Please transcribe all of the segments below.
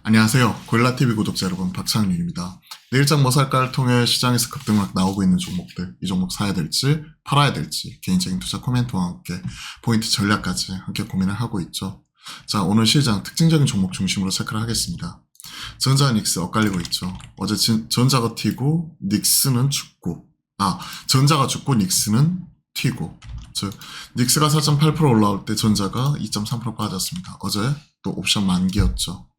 안녕하세요. 고릴라TV 구독자 여러분, 박창윤입니다. 내일장 뭐 살까를 통해 시장에서 급등락 나오고 있는 종목들, 이 종목 사야 될지 팔아야 될지 개인적인 투자 코멘트와 함께 포인트 전략까지 함께 고민을 하고 있죠. 자, 오늘 시장 특징적인 종목 중심으로 체크를 하겠습니다. 전자 닉스 엇갈리고 있죠. 어제 전자가 튀고 닉스는 죽고, 전자가 죽고 닉스는 튀고, 즉 닉스가 4.8% 올라올 때 전자가 2.3% 빠졌습니다. 어제 또 옵션 만기였죠.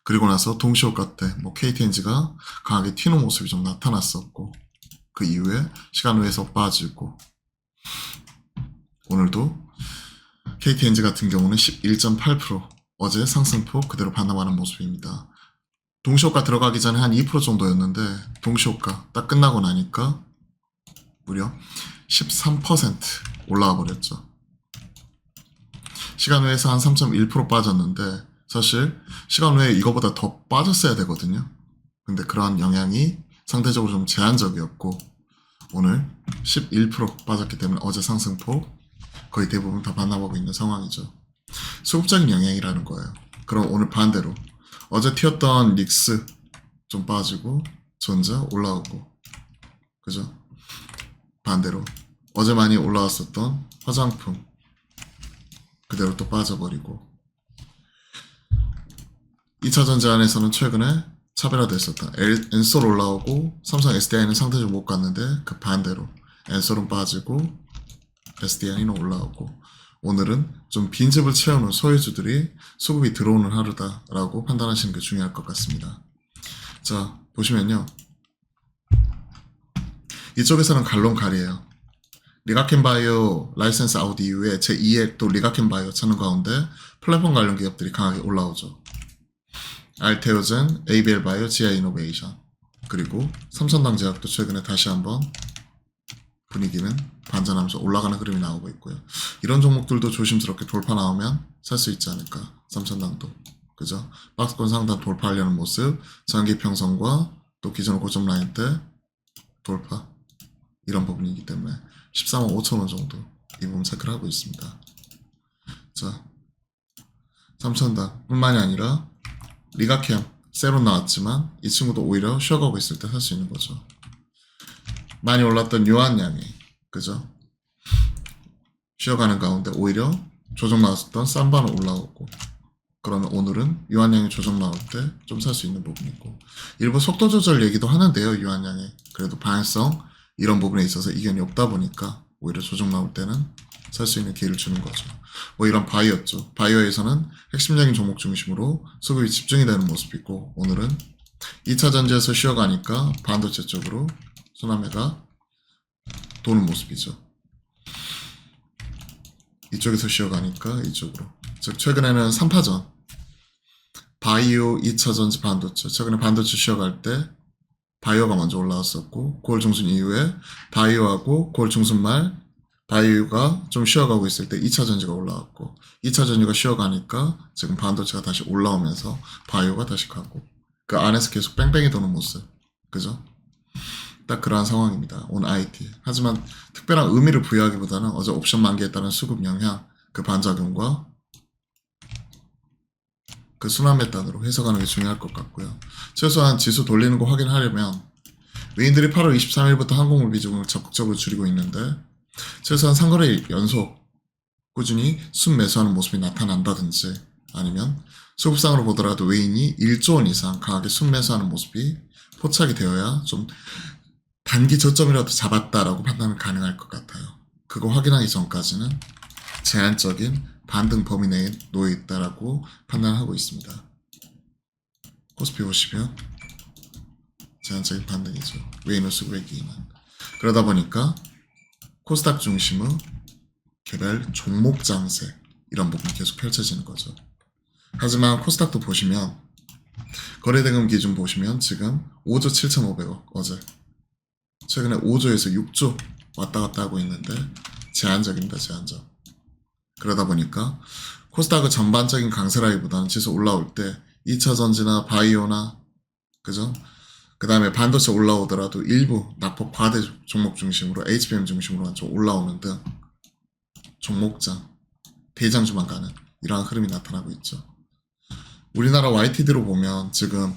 그리고 나서 동시효과 때 KTNG가 강하게 튀는 모습이 좀 나타났었고, 그 이후에 시간 외에서 빠지고, 오늘도 KTNG 같은 경우는 11.8% 어제 상승폭 그대로 반납하는 모습입니다. 동시효과 들어가기 전에 한 2% 정도였는데 동시효과 딱 끝나고 나니까 무려 13% 올라와 버렸죠. 시간 외에서 한 3.1% 빠졌는데 사실 시간 외에 이거보다 더 빠졌어야 되거든요. 근데 그러한 영향이 상대적으로 좀 제한적이었고 오늘 11% 빠졌기 때문에 어제 상승폭 거의 대부분 다 반납하고 있는 상황이죠. 수급적인 영향이라는 거예요. 그럼 오늘 반대로 어제 튀었던 닉스 좀 빠지고 전자 올라오고, 그죠? 반대로 어제 많이 올라왔었던 화장품 그대로 또 빠져버리고, 2차전지 안에서는 최근에 차별화됐었다. 엔솔 올라오고 삼성 SDI는 상대적으로 못 갔는데 그 반대로 엔솔은 빠지고 SDI는 올라오고, 오늘은 좀 빈집을 채우는 소유주들이 수급이 들어오는 하루다라고 판단하시는 게 중요할 것 같습니다. 자, 보시면요. 이쪽에서는 갈론갈이에요. 리가켄바이오 라이센스 아웃 이후에 제2의 또 리가켄바이오 찾는 가운데 플랫폼 관련 기업들이 강하게 올라오죠. 알테오젠, ABL바이오, 지아이노베이션, 그리고 삼천당제약도 최근에 다시 한번 분위기는 반전하면서 올라가는 흐름이 나오고 있고요. 이런 종목들도 조심스럽게 돌파 나오면 살 수 있지 않을까. 삼천당도, 그죠? 박스권 상단 돌파하려는 모습, 장기 평선과 또 기존 고점 라인 때 돌파, 이런 부분이기 때문에 13만 5천원 정도 이 부분 체크를 하고 있습니다. 자, 삼천당 뿐만이 아니라 리가캠 새로 나왔지만 이 친구도 오히려 쉬어가고 있을 때 살 수 있는 거죠. 많이 올랐던 유한양이, 그죠? 쉬어가는 가운데 오히려 조정 나왔었던 쌈바는 올라오고, 그러면 오늘은 유한양이 조정 나올 때 좀 살 수 있는 부분이고, 일부 속도 조절 얘기도 하는데요. 유한양이 그래도 방향성 이런 부분에 있어서 이견이 없다 보니까 오히려 조정 나올 때는 살 수 있는 기회를 주는 거죠. 이런 바이오였죠. 바이오에서는 핵심적인 종목 중심으로 수급이 집중이 되는 모습이고, 오늘은 2차 전지에서 쉬어가니까 반도체 쪽으로 순환매가 도는 모습이죠. 이쪽에서 쉬어가니까 이쪽으로. 즉 최근에는 3파전 바이오 2차 전지 반도체, 최근에 반도체 쉬어갈 때 바이오가 먼저 올라왔었고, 9월 중순 이후에 바이오하고 9월 중순 말 바이오가 좀 쉬어가고 있을 때 2차 전지가 올라왔고, 2차 전지가 쉬어가니까 지금 반도체가 다시 올라오면서 바이오가 다시 가고, 그 안에서 계속 뺑뺑이 도는 모습, 그죠? 딱 그러한 상황입니다. 온 IT. 하지만 특별한 의미를 부여하기보다는 어제 옵션 만기에 따른 수급 영향, 그 반작용과 그 순환매단으로 해석하는 게 중요할 것 같고요. 최소한 지수 돌리는 거 확인하려면 외인들이 8월 23일부터 항공물 비중을 적극적으로 줄이고 있는데 최소한 상거래 연속 꾸준히 순매수하는 모습이 나타난다든지, 아니면 수급상으로 보더라도 외인이 1조 원 이상 강하게 순매수하는 모습이 포착이 되어야 좀 단기 저점이라도 잡았다라고 판단은 가능할 것 같아요. 그거 확인하기 전까지는 제한적인 반등 범위 내에 놓여 있다라고 판단하고 있습니다. 코스피 보시면 제한적인 반등이죠. 외인의 수급 외기인은. 그러다 보니까 코스닥 중심의 개별 종목 장세, 이런 부분이 계속 펼쳐지는 거죠. 하지만 코스닥도 보시면 거래대금 기준 보시면 지금 5조 7,500억, 어제 최근에 5조에서 6조 왔다 갔다 하고 있는데 제한적입니다. 제한적. 그러다 보니까 코스닥의 전반적인 강세라기보다는 지수 올라올 때 2차 전지나 바이오나, 그죠? 그 다음에 반도체 올라오더라도 일부 낙폭 과대 종목 중심으로 HBM 중심으로만 좀 올라오는 등 종목장, 대장주만 가는 이러한 흐름이 나타나고 있죠. 우리나라 YTD로 보면 지금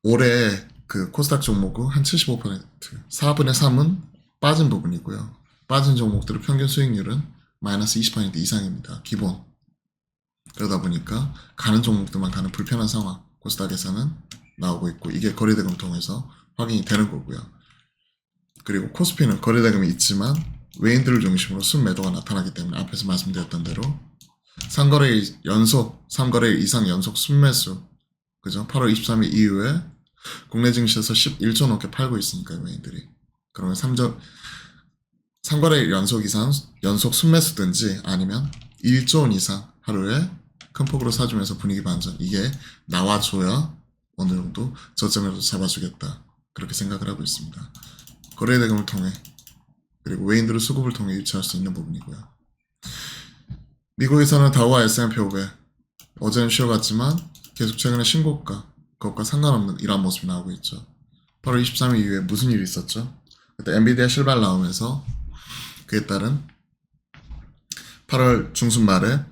올해 그 코스닥 종목은 한 75%, 4분의 3은 빠진 부분이고요. 빠진 종목들의 평균 수익률은 마이너스 20% 이상입니다. 기본. 그러다 보니까 가는 종목들만 가는 불편한 상황 코스닥에서는 나오고 있고, 이게 거래대금 통해서 확인이 되는 거고요. 그리고 코스피는 거래대금이 있지만 외인들을 중심으로 순매도가 나타나기 때문에 앞에서 말씀드렸던 대로 3거래일 연속, 3거래일 이상 연속 순매수, 그죠? 8월 23일 이후에 국내 증시에서 11조 넘게 팔고 있으니까요, 외인들이. 그러면 3거래일 연속 이상 연속 순매수든지 아니면 1조 원 이상 하루에 큰 폭으로 사주면서 분위기 반전, 이게 나와줘야 어느 정도 저점에도 잡아주겠다, 그렇게 생각을 하고 있습니다. 거래대금을 통해, 그리고 외인들의 수급을 통해 유치할 수 있는 부분이고요. 미국에서는 다우와 S&P 500 어제는 쉬어갔지만 계속 최근에 신고가, 그것과 상관없는 이러한 모습이 나오고 있죠. 8월 23일 이후에 무슨 일이 있었죠? 그때 엔비디아 실발 나오면서 그에 따른 8월 중순 말에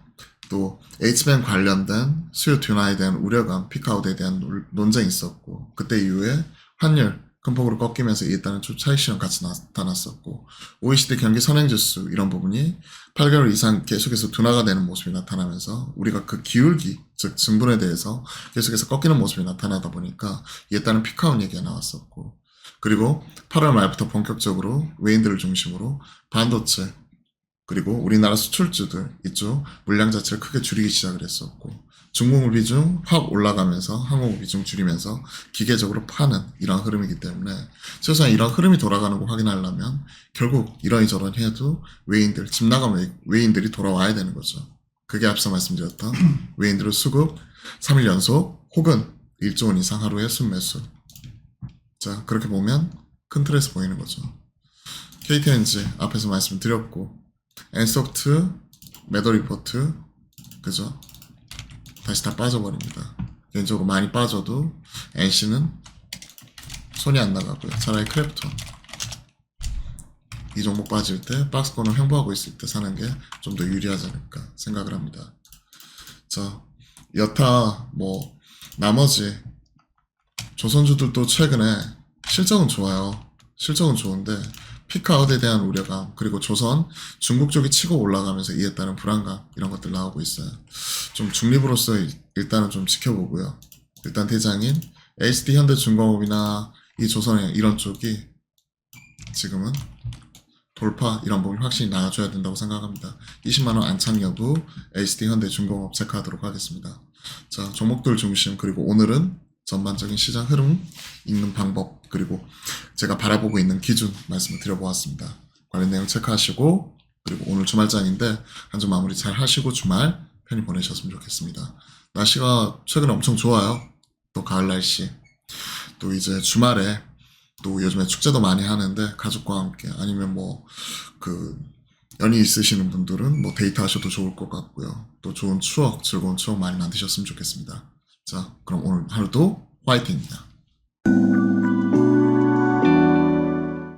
또 H밴 관련된 수요 둔화에 대한 우려감, 피크아웃에 대한 논쟁이 있었고, 그때 이후에 환율 큰 폭으로 꺾이면서 이에 따른 좀 차익실현 같이 나타났었고, OECD 경기 선행지수 이런 부분이 8개월 이상 계속해서 둔화가 되는 모습이 나타나면서 우리가 그 기울기, 즉 증분에 대해서 계속해서 꺾이는 모습이 나타나다 보니까 이에 따른 피크아웃 얘기가 나왔었고, 그리고 8월 말부터 본격적으로 외인들을 중심으로 반도체, 그리고 우리나라 수출주들 이쪽 물량 자체를 크게 줄이기 시작을 했었고, 중공업 비중 확 올라가면서 항공업 비중 줄이면서 기계적으로 파는 이런 흐름이기 때문에 최소한 이런 흐름이 돌아가는 거 확인하려면 결국 이러이저러니 해도 외인들, 집 나간 외인들이 돌아와야 되는 거죠. 그게 앞서 말씀드렸던 외인들의 수급 3일 연속 혹은 1조 원 이상 하루에 순매수. 자, 그렇게 보면 큰 틀에서 보이는 거죠. KTNG 앞에서 말씀드렸고, 엔소프트 매도 리포트, 그죠? 다시 다 빠져버립니다. 개인적으로 많이 빠져도 NC는 손이 안 나가고요. 차라리 크래프톤, 이 종목 빠질 때 박스권을 횡보하고 있을 때 사는 게 좀 더 유리하지 않을까 생각을 합니다. 자, 여타 뭐 나머지 조선주들도 최근에 실적은 좋아요. 실적은 좋은데 피크아웃에 대한 우려감, 그리고 조선, 중국 쪽이 치고 올라가면서 이에 따른 불안감, 이런 것들 나오고 있어요. 좀 중립으로서 일단은 좀 지켜보고요. 일단 대장인 HD 현대중공업이나 이 조선의 이런 쪽이 지금은 돌파 이런 부분이 확실히 나와줘야 된다고 생각합니다. 20만원 안착 여부 HD 현대중공업 체크하도록 하겠습니다. 자, 종목들 중심, 그리고 오늘은 전반적인 시장 흐름 읽는 방법, 그리고 제가 바라보고 있는 기준 말씀을 드려보았습니다. 관련 내용 체크하시고, 그리고 오늘 주말장인데 한 주 마무리 잘 하시고 주말 편히 보내셨으면 좋겠습니다. 날씨가 최근에 엄청 좋아요. 또 가을 날씨, 또 이제 주말에 또 요즘에 축제도 많이 하는데 가족과 함께, 아니면 뭐 그 연이 있으시는 분들은 뭐 데이트 하셔도 좋을 것 같고요. 또 좋은 추억, 즐거운 추억 많이 만드셨으면 좋겠습니다. 자, 그럼 오늘 하루도 화이팅입니다.